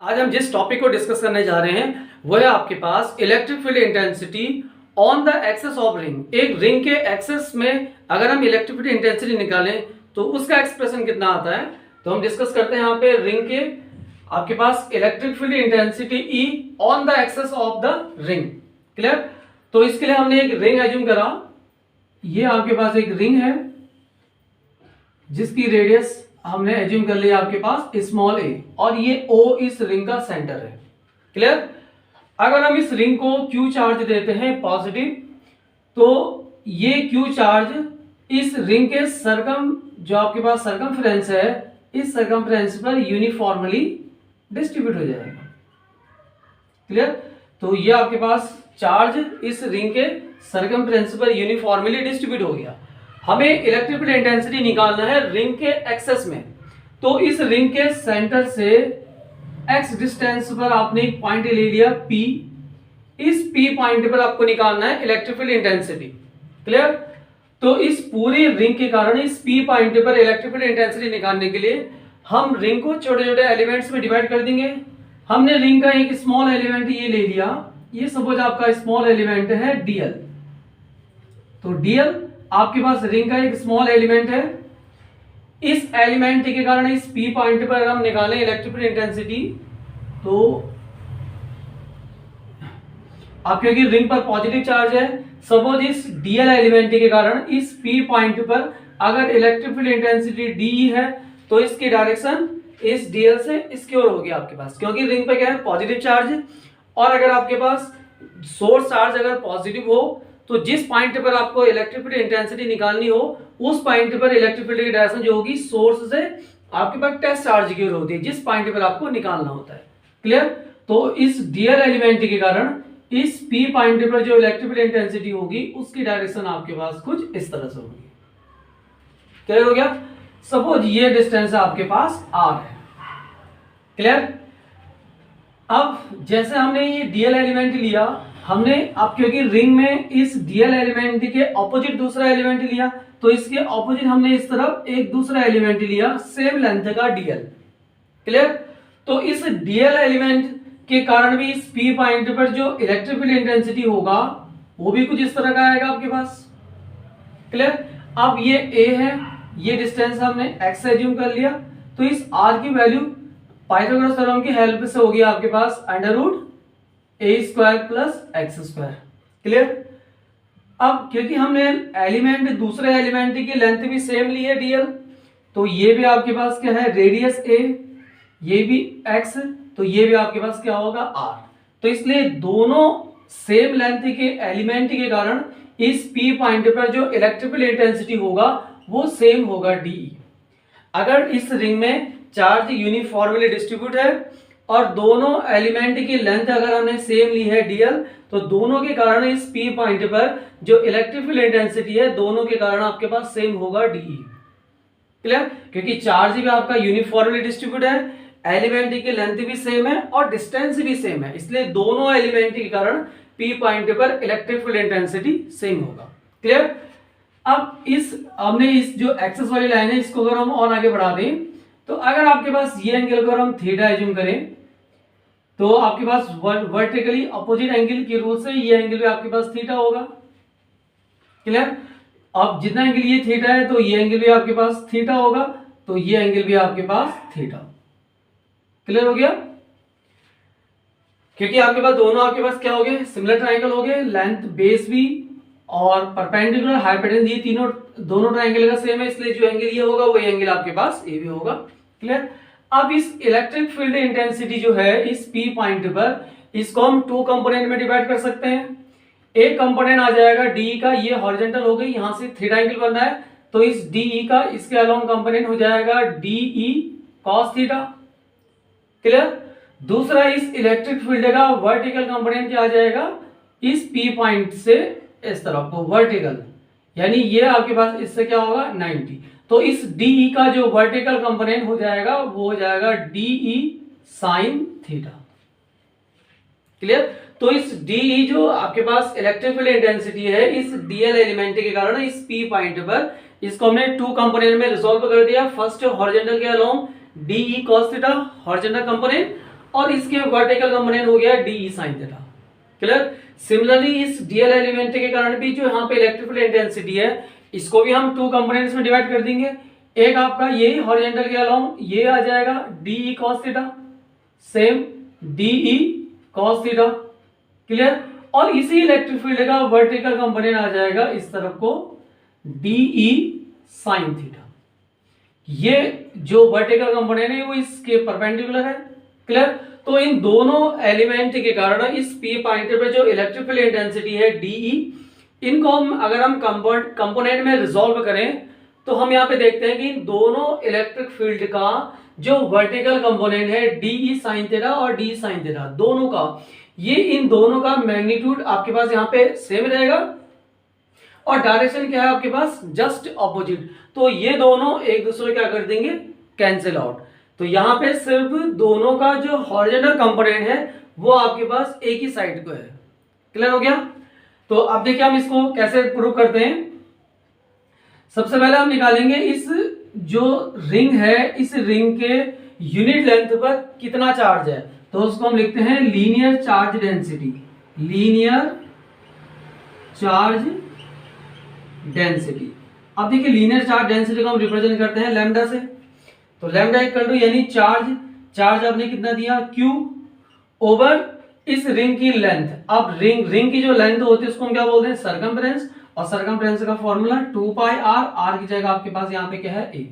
आज हम जिस टॉपिक को डिस्कस करने जा रहे हैं वो है आपके पास electric field intensity on the axis of ring. एक रिंग के एक्सेस में अगर हम इलेक्ट्रिक फील्ड इंटेंसिटी निकालें तो उसका एक्सप्रेशन कितना आता है। तो हम डिस्कस करते हैं यहाँ पे रिंग के आपके पास electric field intensity E on the axis of the ring. Clear. तो इसके लिए हमने एक रिंग एज्यूम करा। ये आपके पास एक रिंग है जिसकी रेडियस हमने एज्यूम कर लिया आपके पास स्मॉल ए, और ये ओ इस रिंग का सेंटर है। क्लियर। अगर हम इस रिंग को क्यू चार्ज देते हैं पॉजिटिव, तो ये क्यू चार्ज इस रिंग के सरकम जो आपके पास सरकमफ्रेंस है, इस सरकमफ्रेंस पर यूनिफॉर्मली डिस्ट्रीब्यूट हो जाएगा। क्लियर। तो ये आपके पास चार्ज इस रिंग के सरकमफ्रेंस पर यूनिफॉर्मली डिस्ट्रीब्यूट हो गया। हमें इलेक्ट्रिक फील्ड इंटेंसिटी निकालना है रिंग के एक्सेस में। तो इस रिंग के सेंटर से एक्स डिस्टेंस पर आपने एक पॉइंट ले लिया P। इस P पॉइंट पर आपको निकालना है इलेक्ट्रिक फील्ड इंटेंसिटी। क्लियर। तो इस पूरी रिंग के कारण इस P पॉइंट पर इलेक्ट्रिक फील्ड इंटेंसिटी निकालने के लिए हम रिंग को छोटे छोटे एलिमेंट्स में डिवाइड कर देंगे। हमने रिंग का एक स्मॉल एलिमेंट ये ले लिया, ये सपोज आपका स्मॉल एलिमेंट है dl। तो dl आपके पास रिंग का एक स्मॉल एलिमेंट है। इस एलिमेंट के कारण इस P पॉइंट पर हम निकालें इलेक्ट्रिक फील्ड इंटेंसिटी, तो आप क्योंकि रिंग पर पॉजिटिव चार्ज है, सपोज इस dl एलिमेंट के कारण इस P पॉइंट पर अगर इलेक्ट्रिक फील्ड इंटेंसिटी dE है तो इसकी डायरेक्शन इस dl से इसकी ओर होगी आपके पास, क्योंकि रिंग पर क्या है पॉजिटिव चार्ज। और अगर आपके पास सोर्स चार्ज अगर पॉजिटिव हो तो जिस पॉइंट पर आपको इलेक्ट्रिक फील्ड इंटेंसिटी निकालनी हो उस पॉइंट पर इलेक्ट्रिक फील्ड की डायरेक्शन जो होगी सोर्स से आपके पास टेस्ट चार्ज की ओर होती है, जिस पॉइंट पर आपको निकालना होता है। क्लियर। तो इस dl एलिमेंट के कारण इस P पॉइंट पर जो इलेक्ट्रिक फील्ड इंटेंसिटी होगी उसकी डायरेक्शन आपके पास कुछ इस तरह से होगी। क्लियर हो गया। सपोज ये डिस्टेंस आपके पास r है। क्लियर। अब जैसे हमने ये dl एलिमेंट लिया, हमने अब क्योंकि रिंग में इस dl एलिमेंट के ऑपोजिट दूसरा एलिमेंट लिया, तो इसके ऑपोजिट हमने इस तरफ एक दूसरा एलिमेंट लिया सेम लेंथ का dl। क्लियर। तो इस dl एलिमेंट के कारण भी इस P पॉइंट पर जो इलेक्ट्रिक फील्ड इंटेंसिटी होगा वो भी कुछ इस तरह का आएगा आपके पास। क्लियर। अब ये a है, ये डिस्टेंस हमने x एज्यूम कर लिया, तो इस r की वैल्यू पाइथागोरस थ्योरम की हेल्प से होगी आपके पास √a² + x²। क्लियर। अब क्योंकि हमने एलिमेंट दूसरे एलिमेंट की लेंथ भी सेम ली है dl, तो ये भी आपके पास क्या है रेडियस a, ये भी x, तो ये भी आपके पास क्या होगा r। तो इसलिए दोनों सेम लेंथ के एलिमेंट के कारण इस P पॉइंट पर जो इलेक्ट्रिक फील्ड इंटेंसिटी होगा वो सेम होगा dE। अगर इस रिंग में चार्ज यूनिफॉर्मली डिस्ट्रीब्यूट है और दोनों एलिमेंट की लेंथ अगर हमने सेम ली है dl, तो दोनों के कारण इस P पॉइंट पर जो इलेक्ट्रिक फील्ड इंटेंसिटी है दोनों के कारण आपके पास सेम होगा dE। क्लियर। क्योंकि चार्ज भी आपका यूनिफॉर्मली डिस्ट्रीब्यूट है, एलिमेंट की लेंथ भी सेम है और डिस्टेंस भी सेम है, इसलिए दोनों एलिमेंट के कारण P पॉइंट पर इलेक्ट्रिक फील्ड इंटेंसिटी सेम होगा। क्लियर। अब हमने इस जो एक्सेस वाली लाइन है इसको अगर हम और आगे बढ़ा दें, तो अगर आपके पास ये एंगल को हम थीटा एज्यूम करें, तो आपके पास वर्टिकली अपोजिट एंगल के रूल से ये एंगल भी आपके पास थीटा होगा। क्लियर। अब जितना एंगल ये थीटा है तो ये एंगल भी आपके पास थीटा होगा, तो ये एंगल भी आपके पास थीटा। क्लियर हो गया। क्योंकि आपके पास दोनों आपके पास क्या हो गए सिमिलर ट्राइंगल हो गए, लेंथ बेस भी और परपेंडिकुलर हाइपोटेन्यूज ये तीनों दोनों ट्राइंगल का सेम है, इसलिए जो एंगल ये होगा वो एंगल आपके पास ये भी होगा। क्लियर। अब इस इलेक्ट्रिक फील्ड इंटेंसिटी जो है इस P पॉइंट पर, इसको हम 2 कंपोनेंट में डिवाइड कर सकते हैं। एक कंपोनेंट आ जाएगा DE का, ये हॉरिजॉन्टल हो गई, यहां से थीटा एंगल बन रहा है, तो इस DE का इसके अलोंग कंपोनेंट हो जाएगा DE cos थीटा। क्लियर। दूसरा इस इलेक्ट्रिक फील्ड का वर्टिकल कंपोनेंट क्या आ जाएगा इस P पॉइंट से इस तरफ को वर्टिकल, यानी ये आपके पास इससे क्या होगा 90। तो इस DE का जो वर्टिकल कंपोनेंट हो जाएगा वो हो जाएगा DE sin थीटा। क्लियर। तो इस DE जो आपके पास इलेक्ट्रिक फील्ड इंटेंसिटी है इस dl एलिमेंट के कारण इस P पॉइंट पर, इसको हमने 2 कंपोनेंट में रिजॉल्व कर दिया। फर्स्ट हॉरिजॉन्टल के along DE cos theta horizontal component, और इसके वर्टिकल कंपोनेंट हो गया D sine theta. Clear. Similarly इस डीएल एलिमेंट के कारण भी जो यहाँ पे इलेक्ट्रिक फील्ड इंटेंसिटी है इसको भी हम टू कंपोनेंट्स में डिवाइड कर देंगे। एक आपका ये हॉरिजॉन्टल के अलाउंग ये आ जाएगा dE cos theta, same dE cos theta. Clear. और इसी इलेक्ट्रिक फील्ड का वर्टिकल कंपोनेंट आ जाएगा इस तरफ को डीई साइन थीटा। ये जो वर्टिकल कंपोनेंट है वो इसके परपेंडिकुलर है। क्लियर। तो इन दोनों एलिमेंट के कारण इस पी पॉइंट पे जो इलेक्ट्रिक फील्ड इंटेंसिटी है डीई, इनको हम अगर हम कंपोनेंट में रिजॉल्व करें तो हम यहाँ पे देखते हैं कि इन दोनों इलेक्ट्रिक फील्ड का जो वर्टिकल कंपोनेंट है डीई साइन थीटा और डी साइन थीटा, दोनों का ये इन दोनों का मैग्नीट्यूड आपके पास यहाँ पे सेम रहेगा और डायरेक्शन क्या है आपके पास जस्ट ऑपोजिट। तो ये दोनों एक दूसरे क्या कर देंगे कैंसिल आउट। तो यहाँ पे सिर्फ दोनों का जो हॉरिजॉन्टल कंपोनेंट है वो आपके पास एक ही साइड को है। क्लियर हो गया। तो अब देखिए हम इसको कैसे प्रूव करते हैं। सबसे पहले हम निकालेंगे इस जो रिंग है इस रिंग के यूनिट लेंथ पर कितना चार्ज है। तो उसको हम लिखते हैं linear charge density, linear charge density. अब देखिए लीनियर चार्ज डेंसिटी को हम रिप्रेजेंट करते हैं लैम्डा से। तो लैम्डा इक्वल टू यानी चार्ज आपने कितना दिया Q ओवर इस रिंग की लेंथ। अब रिंग की जो लेंथ होती है उसको हम क्या बोलते हैं सरकमफ्रेंस, और सरकमफ्रेंस का फॉर्मूला 2 पाई r की जगह आपके पास यहाँ पे क्या है a।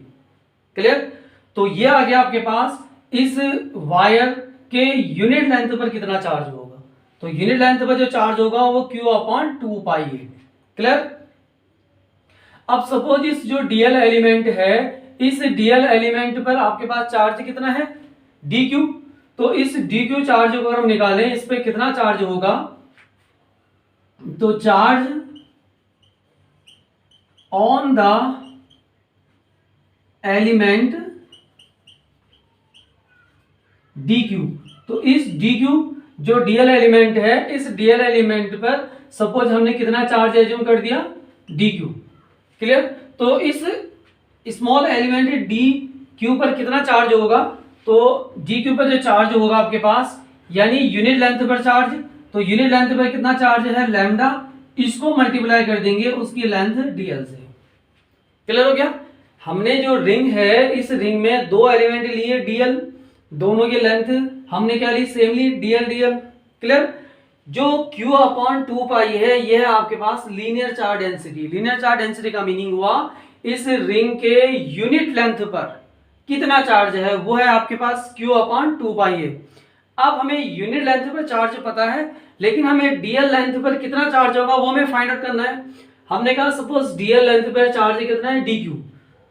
क्लियर। तो ये आ गया आपके पास इस वायर के यूनिट लेंथ पर कितना चार्ज होगा। तो यूनिट लेंथ पर जो चार्ज होगा वो Q/2 पाई a। क्लियर। अब सपोज इस जो डीएल एलिमेंट है इस डीएल एलिमेंट पर आपके पास चार्ज कितना है dq। तो इस dq चार्ज को अगर हम निकालें इस पे कितना चार्ज होगा, तो charge on the element dq। तो इस dq जो डीएल एलिमेंट है इस डीएल एलिमेंट पर सपोज हमने कितना चार्ज एज्यूम कर दिया dq। क्लियर। तो इस स्मॉल एलिमेंट डी क्यू पर कितना चार्ज होगा, तो डी क्यू पर जो चार्ज होगा आपके पास यानी यूनिट लेंथ पर चार्ज, तो यूनिट लेंथ पर कितना चार्ज है लैम्डा, इसको मल्टीप्लाई कर देंगे उसकी लेंथ डीएल से। क्लियर हो गया। हमने जो रिंग है इस रिंग में दो एलिमेंट लिए डीएल, दोनों की लेंथ हमने क्या ली सेम ली डीएल। क्लियर। जो Q/2 पाई है यह है आपके पास linear charge density. Linear charge density का मीनिंग हुआ इस रिंग के यूनिट लेंथ पर कितना चार्ज है वो है आपके पास Q/2 पाई है। अब हमें यूनिट लेंथ पर चार्ज पता है लेकिन हमें डीएल लेंथ पर कितना चार्ज होगा वो हमें फाइंड आउट करना है। हमने कहा सपोज डीएल लेंथ पर चार्ज कितना है dq।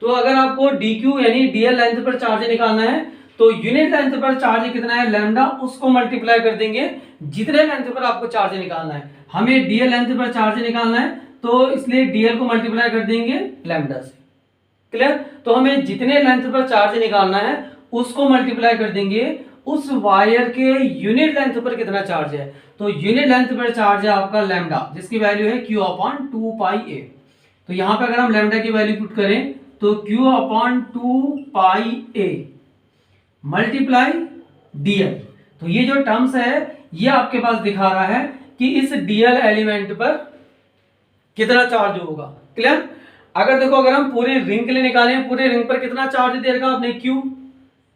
तो अगर आपको dq यानी डीएल लेंथ पर चार्ज निकालना है तो यूनिट लेंथ पर चार्ज कितना है लैम्डा, उसको मल्टीप्लाई कर देंगे जितने लेंथ पर आपको चार्ज निकालना है। हमें डीएल लेंथ पर चार्ज निकालना है तो इसलिए डीएल को मल्टीप्लाई कर देंगे लैम्डा से। क्लियर। तो हमें जितने लेंथ पर चार्ज निकालना है उसको मल्टीप्लाई कर देंगे उस वायर के यूनिट लेंथ पर कितना चार्ज है। तो यूनिट लेंथ पर चार्ज है आपका लैम्डा जिसकी वैल्यू है Q/2 पाई a। तो यहां पर अगर हम लैम्डा की वैल्यू पुट करें तो Q/2 pi a multiply DL. तो ये जो टर्म्स है ये आपके पास दिखा रहा है कि इस डीएल एलिमेंट पर कितना चार्ज होगा। क्लियर। अगर देखो अगर हम पूरे रिंग के लिए निकालें पूरे रिंग पर कितना चार्ज दे रखा आपने Q।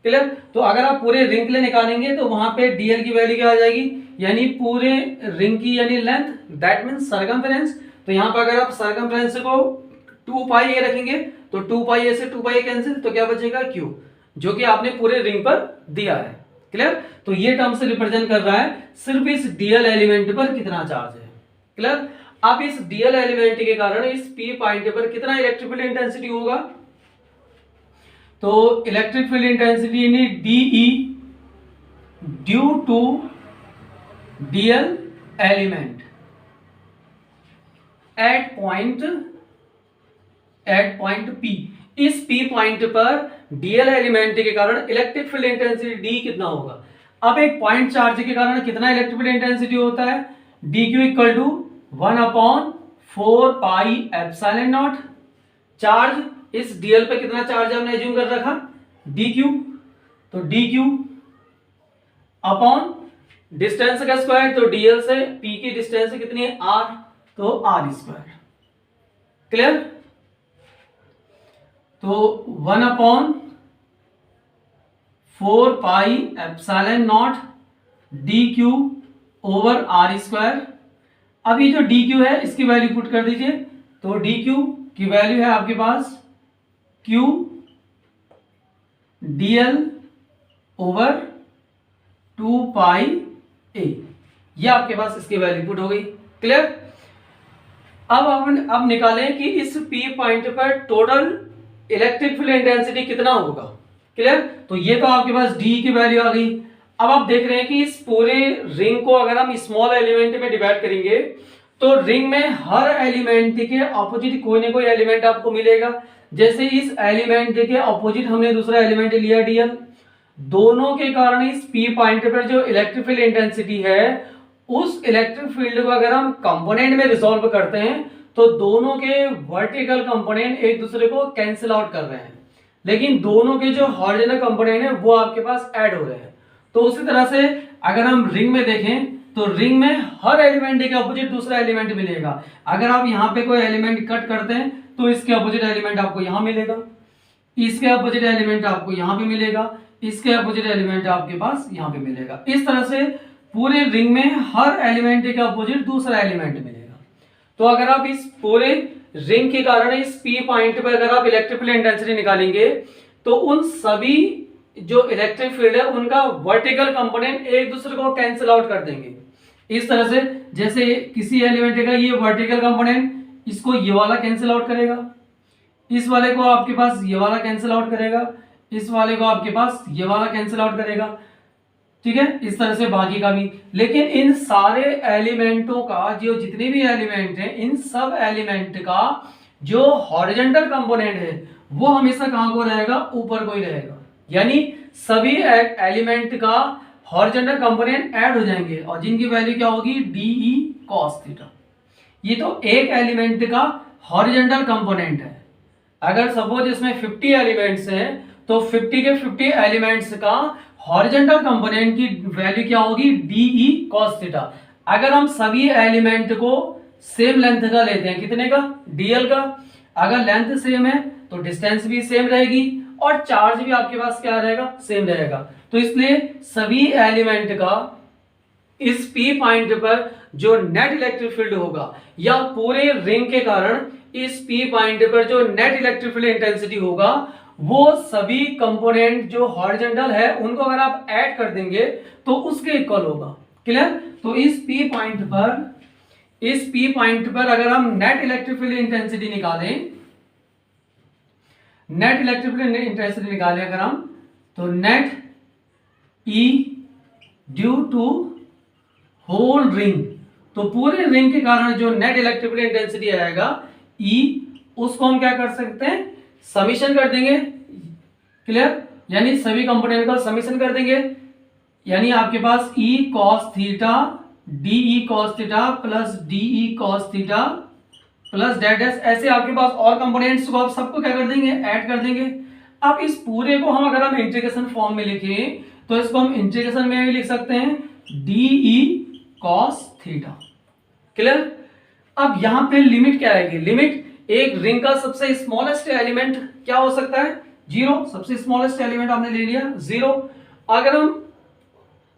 क्लियर। तो अगर आप पूरे रिंग के लिए निकालेंगे तो वहां पे डीएल की वैल्यू क्या आ जाएगी यानी पूरे रिंग की यानी लेंथ दैट मींस सरकमफ्रेंस। तो यहां पर अगर आप सरकमफ्रेंस को 2 पाई a रखेंगे तो 2 पाई a से 2 पाई a कैंसिल, तो क्या बचेगा Q जो कि आपने पूरे रिंग पर दिया है। क्लियर। तो ये टर्म से रिप्रेजेंट कर रहा है सिर्फ इस डीएल एलिमेंट पर कितना चार्ज है। क्लियर। अब इस डीएल एलिमेंट के कारण इस पी पॉइंट पर कितना इलेक्ट्रिक फील्ड इंटेंसिटी होगा, तो इलेक्ट्रिक फील्ड इंटेंसिटी यानी dE due to dl element at point P. इस पी पॉइंट पर डीएल एलिमेंट के कारण इलेक्ट्रिक फील्ड इंटेंसिटी डी कितना होगा। अब एक पॉइंट चार्ज के कारण कितना इलेक्ट्रिक फील्ड इंटेंसिटी होता है dq equal to 1/4 pi epsilon naught. Charge इस डीएल पे कितना चार्ज हमने एज्यूम कर रखा dq। तो dq अपॉन डिस्टेंस का स्क्वायर, तो डीएल से पी की डिस्टेंस कितनी है आर, तो आर स्क्वायर। क्लियर? तो 1/4πε0 d q over are square. अब ये जो डी क्यू है इसकी वैल्यू पुट कर दीजिए, तो डी क्यू की वैल्यू है आपके पास क्यू डीएल ओवर 2πa, ये आपके पास इसकी वैल्यू पुट हो गई। क्लियर? अब निकालें कि इस P पॉइंट पर टोटल इलेक्ट्रिक फील्ड इंटेंसिटी कितना होगा। क्लियर? तो ये तो आपके पास D की वैल्यू आ गई। अब आप देख रहे हैं कि इस पूरे रिंग को अगर हम स्मॉल एलिमेंट में डिवाइड करेंगे तो रिंग में हर एलिमेंट के ऑपोजिट कोई ना कोई एलिमेंट आपको मिलेगा। जैसे इस एलिमेंट के ऑपोजिट हमने दूसरा एलिमेंट लिया डीएल, दोनों के कारण इस P पॉइंट पर जो इलेक्ट्रिक फील्ड इंटेंसिटी है उस इलेक्ट्रिक फील्ड को अगर हम कंपोनेंट में रिजॉल्व करते हैं तो दोनों के वर्टिकल कंपोनेंट एक दूसरे को कैंसिल आउट कर रहे हैं, लेकिन दोनों के जो हॉरिजॉन्टल कंपोनेंट है वो आपके पास ऐड हो रहे हैं। तो उसी तरह से अगर हम रिंग में देखें तो रिंग में हर एलिमेंट के अपोजिट दूसरा एलिमेंट मिलेगा। अगर आप यहाँ पे कोई एलिमेंट कट करते हैं तो इसके अपोजिट एलिमेंट आपको यहाँ मिलेगा, इसके अपोजिट एलिमेंट आपको यहाँ पे मिलेगा, इसके अपोजिट एलिमेंट आपके पास यहाँ पे मिलेगा। इस तरह से पूरे रिंग में हर एलिमेंट के अपोजिट दूसरा एलिमेंट मिलेगा। तो अगर आप इस पूरे रिंग के कारण इस P पॉइंट पर अगर आप इलेक्ट्रिक फील्ड इंटेंसिटी निकालेंगे तो उन सभी जो इलेक्ट्रिक फील्ड है उनका वर्टिकल कंपोनेंट एक दूसरे को कैंसिल आउट कर देंगे। इस तरह से जैसे किसी एलिमेंट का ये वर्टिकल कंपोनेंट इसको ये वाला कैंसिल आउट करेगा, इस वाले को आपके पास ये वाला कैंसिल आउट करेगा, इस वाले को आपके पास ये वाला कैंसिल आउट करेगा। ठीक है, इस तरह से बाकी का भी। लेकिन इन सारे एलिमेंटों का जो जितने भी एलिमेंट हैं इन सब एलिमेंट का जो हॉरिजॉन्टल कंपोनेंट है वो हमेशा कहां को रहेगा, ऊपर को ही रहेगा। यानी सभी एलिमेंट का हॉरिजॉन्टल कंपोनेंट ऐड हो जाएंगे और जिनकी वैल्यू क्या होगी, डीई कॉस थीटा। ये तो एक एलिमेंट का हॉरिजॉन्टल कंपोनेंट है। अगर सपोज इसमें 50 एलिमेंट्स हैं तो 50 के 50 एलिमेंट्स का हॉरिजॉन्टल कंपोनेंट की वैल्यू क्या होगी, डीई कॉस थीटा। अगर हम सभी एलिमेंट को सेम लेंथ का लेते हैं, कितने का, डीएल का, अगर लेंथ सेम है तो डिस्टेंस भी सेम रहेगी और चार्ज भी आपके पास क्या रहेगा, सेम रहेगा। तो इसलिए सभी एलिमेंट का इस P पॉइंट पर जो नेट इलेक्ट्रिक फील्ड होगा या पूरे रिंग के कारण इस P पॉइंट पर जो नेट इलेक्ट्रिक फील्ड इंटेंसिटी होगा वो सभी कंपोनेंट जो हॉरिजॉन्टल है उनको अगर आप ऐड कर देंगे तो उसके इक्वल होगा। क्लियर? तो इस P पॉइंट पर अगर हम नेट इलेक्ट्रिक फील्ड इंटेंसिटी निकालें, नेट इलेक्ट्रिक फील्ड इंटेंसिटी निकालें अगर हम, तो net E due to whole ring, तो पूरे रिंग के कारण जो नेट इलेक्ट्रिक फील्ड इंटेंसिटी आएगा E, उसको हम क्या कर सकते हैं, समीशन कर देंगे। क्लियर? यानी सभी कंपोनेंट का समीशन कर देंगे, यानी आपके पास E cos theta DE cos theta plus DE cos theta plus डेट डैश, ऐसे आपके पास और कंपोनेंट्स को आप सबको क्या कर देंगे, ऐड कर देंगे। अब इस पूरे को हम अगर हम इंटीग्रेशन फॉर्म में लिखें तो इसको हम इंटीग्रेशन में भी लिख सकते हैं DE cos थीटा। क्लियर? अब यहां पे लिमिट क्या आएगी, लिमिट एक रिंग का सबसे स्मॉलेस्ट एलिमेंट क्या हो सकता है, 0। सबसे स्मॉलेस्ट एलिमेंट आपने ले लिया 0। अगर हम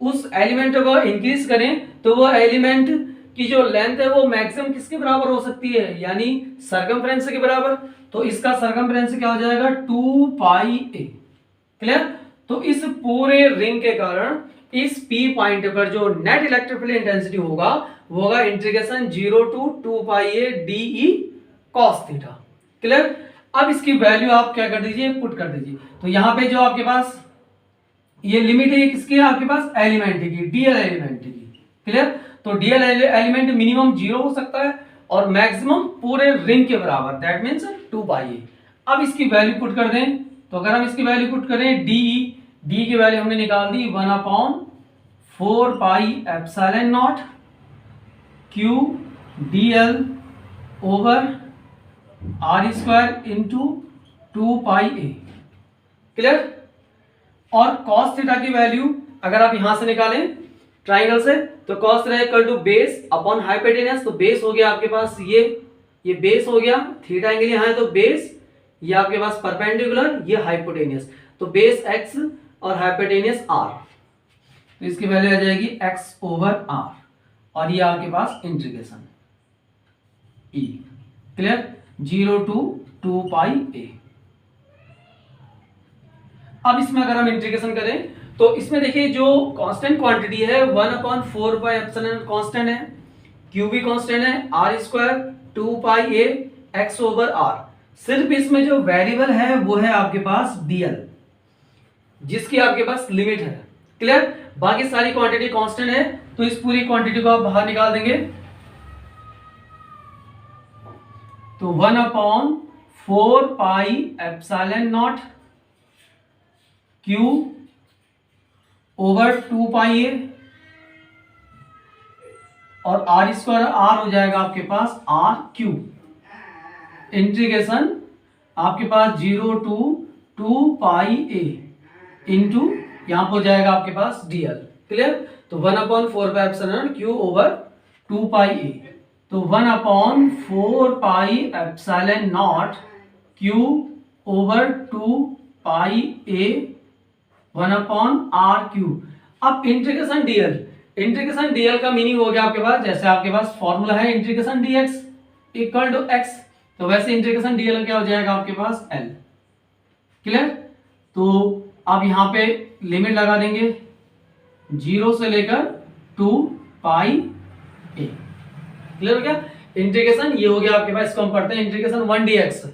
उस एलिमेंट को इंक्रीज करें तो वो एलिमेंट की जो लेंथ है वो मैक्सिमम किसके बराबर हो सकती है, यानी सर्कमफ्रेंस के बराबर। तो इसका सर्कमफ्रेंस क्या हो जाएगा, 2πa। क्लियर? तो इस पूरे रिंग के कारण इस P पॉइंट पर जो नेट इलेक्ट्रिक फील्ड इंटेंसिटी होगा वो होगा integration 0 to 2πa DE cos theta. Clear? अब इसकी वैल्यू आप क्या कर दीजिए, पुट कर दीजिए। तो यहां पे जो आपके पास ये लिमिट है किसकी है, आपके पास एलिमेंट की, डीएल एलिमेंट की। क्लियर? तो डीएल एलिमेंट मिनिमम 0 हो सकता है और मैक्सिमम पूरे रिंग के बराबर, दैट मींस 2πa। अब इसकी वैल्यू पुट कर दें, तो अगर हम इसकी वैल्यू पुट करें डी की वैल्यू हमने निकाल दी 1/4πε0 Q dl over are square into 2πa। Clear? और cos थीटा की वैल्यू अगर आप यहां से निकालें ट्राइंगल से तो cos theta equal to base upon hypotenuse, तो बेस हो गया आपके पास ये बेस हो गया, थीटा एंगल यहां है तो बेस, ये आपके पास परपेंडिकुलर, ये हाइपोटेनियस, तो बेस x और हाइपोटेनियस r, तो इसकी वैल्यू आ जाएगी x ओवर r, और ये आपके पास integration e, clear, 0 to 2 pi a। अब इसमें अगर हम इंटीग्रेशन करें तो इसमें देखिए जो कांस्टेंट क्वांटिटी है 1/4 पाई एप्सिलॉन कांस्टेंट है, q भी कांस्टेंट है, r square 2 pi a x over r, सिर्फ इसमें जो वेरिएबल है वो है आपके पास dl, जिसकी आपके पास लिमिट है, क्लियर, बाकी सारी क्वांटिटी कांस्टेंट है, तो इस पूरी क्वांटिटी को आप बाहर निकाल देंगे, तो 1/4 pi epsilon naught q over 2 pi a, और r स्क्वायर r हो जाएगा आपके पास r क्यूब, इंटीग्रेशन आपके पास 0 टू 2 पाई a इंटू यहां पर हो जाएगा आपके पास dl, क्लियर, तो 1/4 pi epsilon q over 2 pi a, तो 1/4 pi epsilon naught q over 2 pi a 1/r cube. अब इंटीग्रेशन dl का मीनिंग हो गया आपके पास, जैसे आपके पास फॉर्मूला है integration dx equal to x, तो वैसे इंटीग्रेशन dl क्या हो जाएगा आपके पास l, क्लियर, तो आप यहां पे लिमिट लगा देंगे 0 से लेकर 2 पाई a, क्लियर हो गया, इंटीग्रेशन ये हो गया आपके पास, इसको हम पढ़ते हैं इंटीग्रेशन 1dx,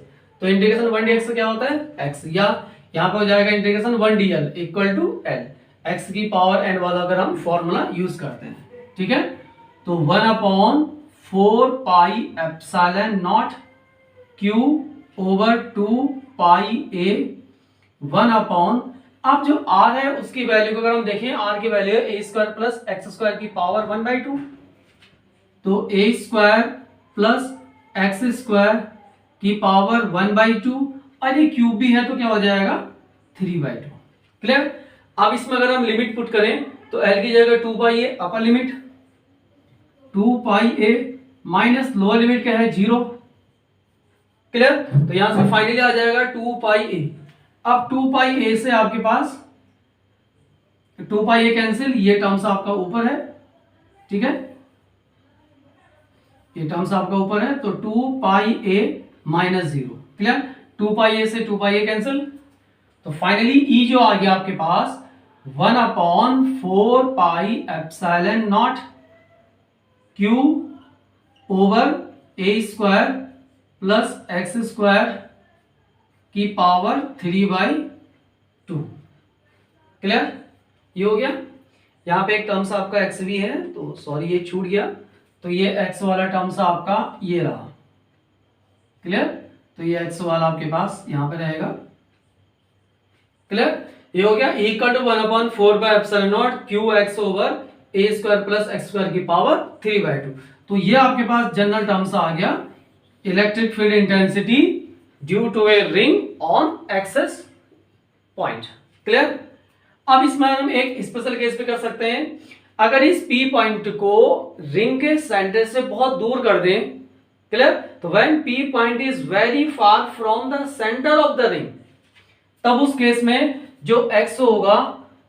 तो इंटीग्रेशन 1dx क्या होता है x, या यहां पे हो जाएगा integration 1dl equal to l, x की पावर n वाला अगर हम फॉर्मूला यूज करते हैं, ठीक है, तो 1/4 pi epsilon naught q over 2 pi a 1/, अब जो r है उसकी वैल्यू को अगर हम देखें, r की वैल्यू है a square plus x square की पावर 1/2, तो a square plus x square की पावर 1/2, और ये क्यूब भी है तो क्या हो जाएगा 3/2, क्लियर। अब इसमें अगर हम लिमिट पुट करें तो l की जगह 2 pi a, upper limit 2 pi a minus lower limit क्या है 0, क्लियर, तो यहां से फाइनली आ जाएगा 2 पाई a। अब 2 पाई a से आपके पास 2 पाई a कैंसिल, ये टर्म्स आपका ऊपर है, ठीक है, ये टर्म्स आपका ऊपर है, तो 2 pi a minus 0, clear, 2 pi a से 2 पाई a कैंसिल, तो फाइनली e जो आ गया आपके पास 1/4 pi epsilon naught q over a square plus x square की पावर 3/2, क्लियर, ये हो गया। यहां पे एक टर्म्स आपका x भी है, तो सॉरी ये छूट गया, तो ये x वाला टर्म्स आपका ये रहा, क्लियर, तो ये x वाला आपके पास यहां पे रहेगा, क्लियर, ये हो गया equal to 1/4 by epsilon naught q x over a square plus x square की पावर 3/2, तो ये आपके पास जनरल टर्म्स आ गया electric field intensity due to a ring on axis point, clear. अब इसमें हम एक स्पेशल केस पे कर सकते हैं, अगर इस P पॉइंट को रिंग के सेंटर से बहुत दूर कर दें, क्लियर, तो when P point is very far from the centre of the ring, तब उस केस में जो x होगा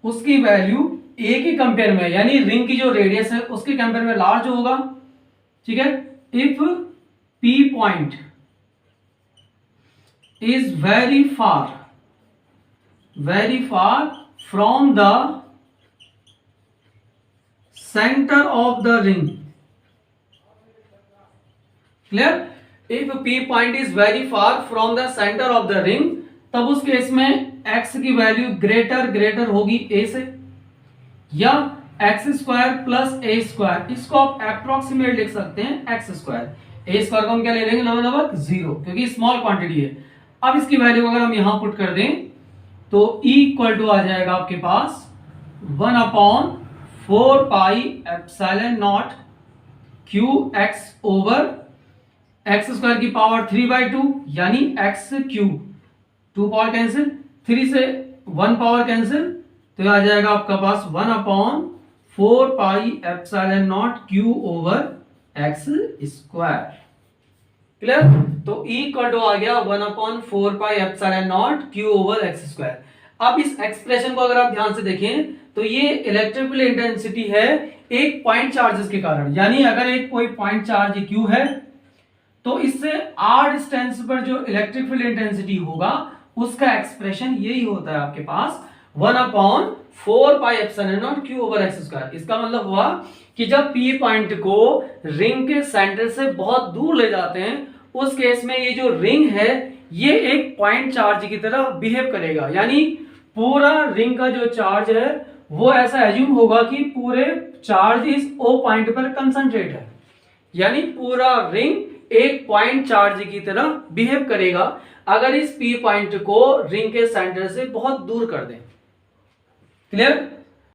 उसकी वैल्यू a के कंपेयर में, यानी रिंग की जो रेडियस है उसके कंपेयर में लार्ज होगा, ठीक है। If P point is very far from the centre of the ring, clear, if P point is very far from the centre of the ring, तब उस केस में x की वैल्यू ग्रेटर होगी a से, या x square plus a square, इसको आप approximate लिख सकते हैं x स्क्वायर, a स्क्वायर को हम क्या ले लेंगे लगभग 0, क्योंकि स्मॉल क्वांटिटी है। अब इसकी वैल्यू को अगर हम यहां पुट कर दें तो E इक्वल टू आ जाएगा आपके पास 1/4 pi epsilon naught q x over x square की पावर 3/2, यानी x क्यूब, 2 पावर कैंसिल, 3 से 1 पावर कैंसिल, तो ये आ जाएगा आपका पास 1/4πε0 Q over x square. Clear? तो E इक्वल टू आ गया 1/4πε0 Q ओवर एक्स स्क्वायर। अब इस एक्सप्रेशन को अगर आप ध्यान से देखें तो ये इलेक्ट्रिकल इंटेंसिटी है एक पॉइंट चार्जेस के कारण, यानी अगर एक कोई पॉइंट चार्ज Q है तो इससे r डिस्टेंस पर जो इलेक्ट्रिक फील्ड इंटेंसिटी होगा उसका एक्सप्रेशन यही होता है आपके पास 1/4πε0 Q ओवर एक्स स्क्वायर। इसका मतलब हुआ कि जब P पॉइंट को रिंग के सेंटर से बहुत दूर ले जाते हैं उस केस में ये जो रिंग है ये एक पॉइंट चार्ज की तरह बिहेव करेगा, यानी पूरा रिंग का जो चार्ज है वो ऐसा एज्यूम होगा कि पूरे चार्ज इस O पॉइंट पर कंसंट्रेट है, यानी पूरा रिंग एक पॉइंट चार्ज की तरह बिहेव करेगा अगर इस P पॉइंट को रिंग के सेंटर से बहुत दूर कर दें। क्लियर?